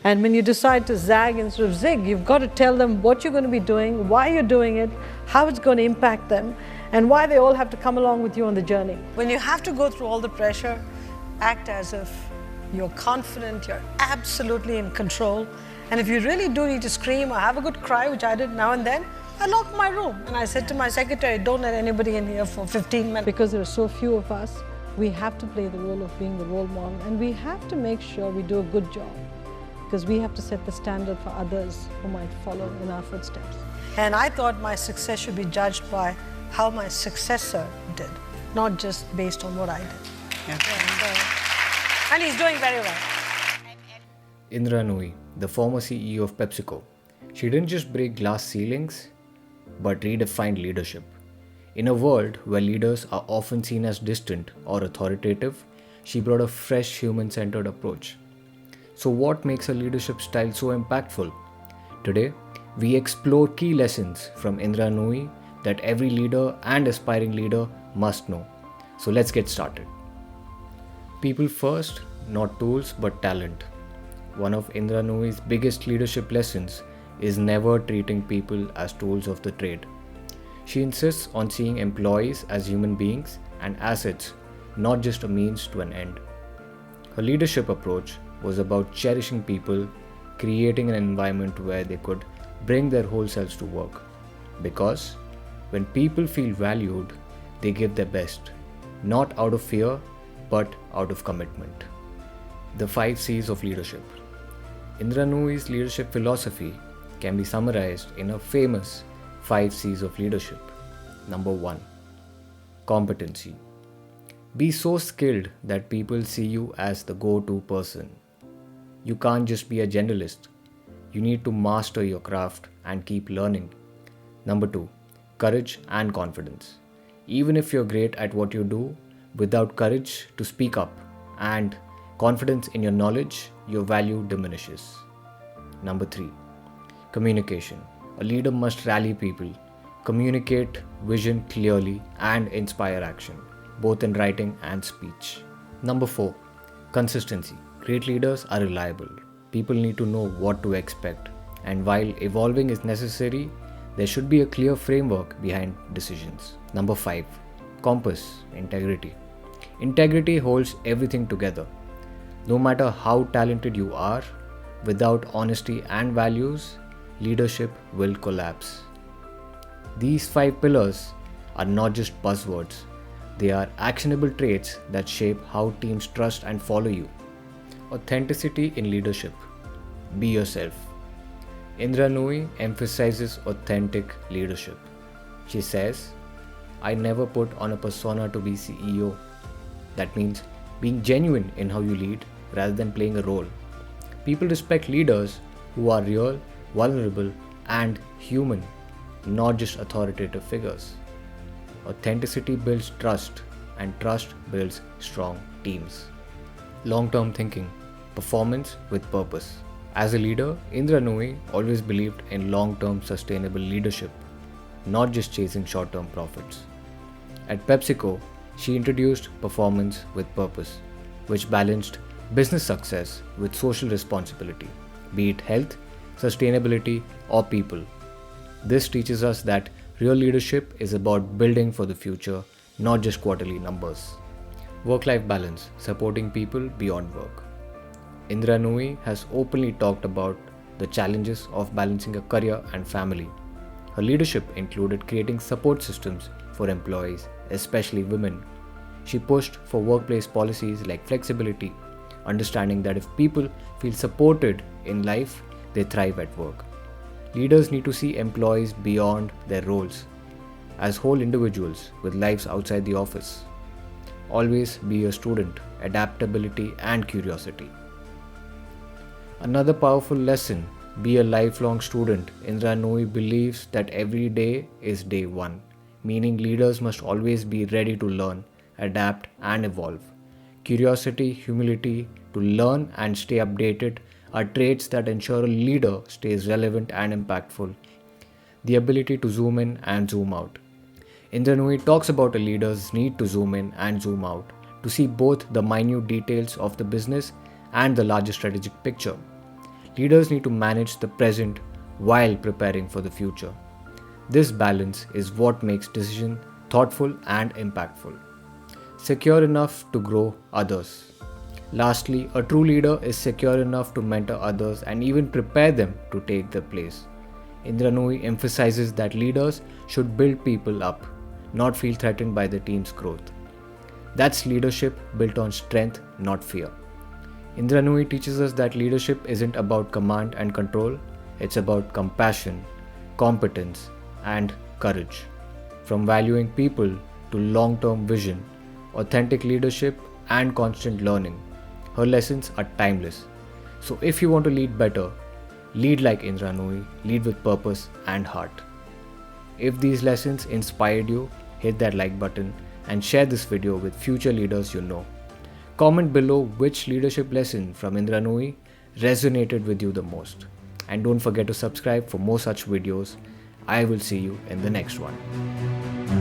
And when you decide to zag instead of zig, you've got to tell them what you're going to be doing, why you're doing it, how it's going to impact them, and why they all have to come along with you on the journey. When you have to go through all the pressure, act as if you're confident, you're absolutely in control. And if you really do need to scream or have a good cry, which I did now and then, I locked my room and I said to my secretary, don't let anybody in here for 15 minutes. Because there are so few of us, we have to play the role of being the role model, and we have to make sure we do a good job, because we have to set the standard for others who might follow in our footsteps. And I thought my success should be judged by how my successor did, not just based on what I did. And he's doing very well. Indra Nooyi, the former CEO of PepsiCo. She didn't just break glass ceilings, but redefined leadership. In a world where leaders are often seen as distant or authoritative, she brought a fresh human-centered approach. So what makes her leadership style so impactful? Today, we explore key lessons from Indra Nooyi that every leader and aspiring leader must know. So let's get started. People first, not tools but talent. One of Indra Nooyi's biggest leadership lessons is never treating people as tools of the trade. She insists on seeing employees as human beings and assets, not just a means to an end. Her leadership approach was about cherishing people, creating an environment where they could bring their whole selves to work. Because when people feel valued, they give their best, not out of fear, but out of commitment. The 5 C's of leadership. Indra Nooyi's leadership philosophy can be summarized in a famous 5 C's of leadership. Number 1. Competency. Be so skilled that people see you as the go-to person. You can't just be a generalist. You need to master your craft and keep learning. Number 2. Courage and confidence. Even if you're great at what you do, without courage to speak up and confidence in your knowledge, your value diminishes. Number 3. Communication. A leader must rally people, communicate vision clearly, and inspire action, both in writing and speech. Number 4. Consistency. Great leaders are reliable. People need to know what to expect, and while evolving is necessary, there should be a clear framework behind decisions. Number 5. Compass. Integrity. Integrity holds everything together. No matter how talented you are, without honesty and values, leadership will collapse. These 5 pillars are not just buzzwords, they are actionable traits that shape how teams trust and follow you. Authenticity in leadership. Be yourself. Indra Nooyi emphasizes authentic leadership. She says, I never put on a persona to be CEO. That means being genuine in how you lead rather than playing a role. People respect leaders who are real, vulnerable, and human, not just authoritative figures. Authenticity builds trust, and trust builds strong teams. Long-term thinking. Performance with purpose. As a leader, Indra Nooyi always believed in long-term sustainable leadership, not just chasing short-term profits. At PepsiCo, she introduced performance with purpose, which balanced business success with social responsibility, be it health, sustainability, or people. This teaches us that real leadership is about building for the future, not just quarterly numbers. Work-life balance, supporting people beyond work. Indra Nooyi has openly talked about the challenges of balancing a career and family. Her leadership included creating support systems for employees, especially women. She pushed for workplace policies like flexibility, understanding that if people feel supported in life, they thrive at work. Leaders need to see employees beyond their roles, as whole individuals with lives outside the office. Always be a student, adaptability and curiosity. Another powerful lesson, be a lifelong student. Indra Nooyi believes that every day is day one, meaning leaders must always be ready to learn, adapt and evolve. Curiosity, humility, to learn and stay updated are traits that ensure a leader stays relevant and impactful. The ability to zoom in and zoom out. Indra Nooyi talks about a leader's need to zoom in and zoom out to see both the minute details of the business and the larger strategic picture. Leaders need to manage the present while preparing for the future. This balance is what makes decision thoughtful and impactful. Secure enough to grow others. Lastly, a true leader is secure enough to mentor others and even prepare them to take their place. Indra Nooyi emphasizes that leaders should build people up, not feel threatened by the team's growth. That's leadership built on strength, not fear. Indra Nooyi teaches us that leadership isn't about command and control, it's about compassion, competence, and courage. From valuing people to long-term vision, authentic leadership, and constant learning, her lessons are timeless. So if you want to lead better, lead like Indra Nooyi, lead with purpose and heart. If these lessons inspired you, hit that like button and share this video with future leaders you know. Comment below which leadership lesson from Indra Nooyi resonated with you the most. And don't forget to subscribe for more such videos. I will see you in the next one.